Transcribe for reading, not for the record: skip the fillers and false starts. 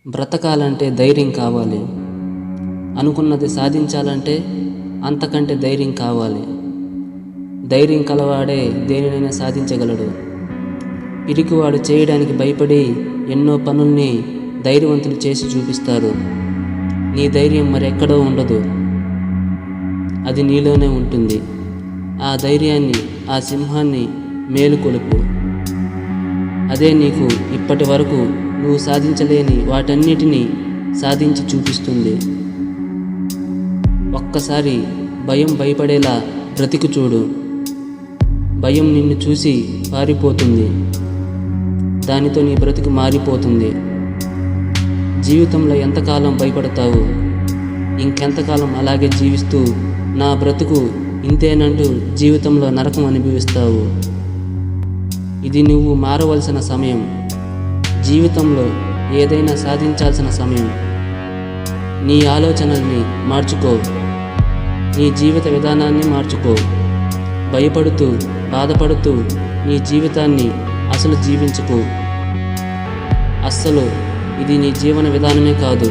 బ్రతకాలంటే ధైర్యం కావాలి. అనుకున్నది సాధించాలంటే అంతకంటే ధైర్యం కావాలి. ధైర్యం కలవాడే దేనినైనా సాధించగలడు. పిరికివాడు చేయడానికి భయపడి ఎన్నో పనుల్ని ధైర్యవంతులు చేసి చూపిస్తారు. నీ ధైర్యం మరెక్కడో ఉండదు, అది నీలోనే ఉంటుంది. ఆ ధైర్యాన్ని, ఆ సింహాన్ని మేలుకొలుపు. అదే నీకు ఇప్పటి వరకు నువ్వు సాధించలేని వాటన్నిటినీ సాధించి చూపిస్తుంది. ఒక్కసారి భయపడేలా బ్రతికి చూడు. భయం నిన్ను చూసి పారిపోతుంది, దానితో నీ బ్రతుకు మారిపోతుంది. జీవితంలో ఎంతకాలం భయపడతావు? ఇంకెంతకాలం అలాగే జీవిస్తూ నా బ్రతుకు ఇంతేనంటూ జీవితంలో నరకం అనుభవిస్తావు? ఇది నువ్వు మారవలసిన సమయం. జీవితంలో ఏదైనా సాధించాల్సిన సమయం. నీ ఆలోచనల్ని మార్చుకో, నీ జీవిత విధానాన్ని మార్చుకో. భయపడుతూ బాధపడుతూ నీ జీవితాన్ని అసలు జీవించుకో. అస్సలు ఇది నీ జీవన విధానమే కాదు.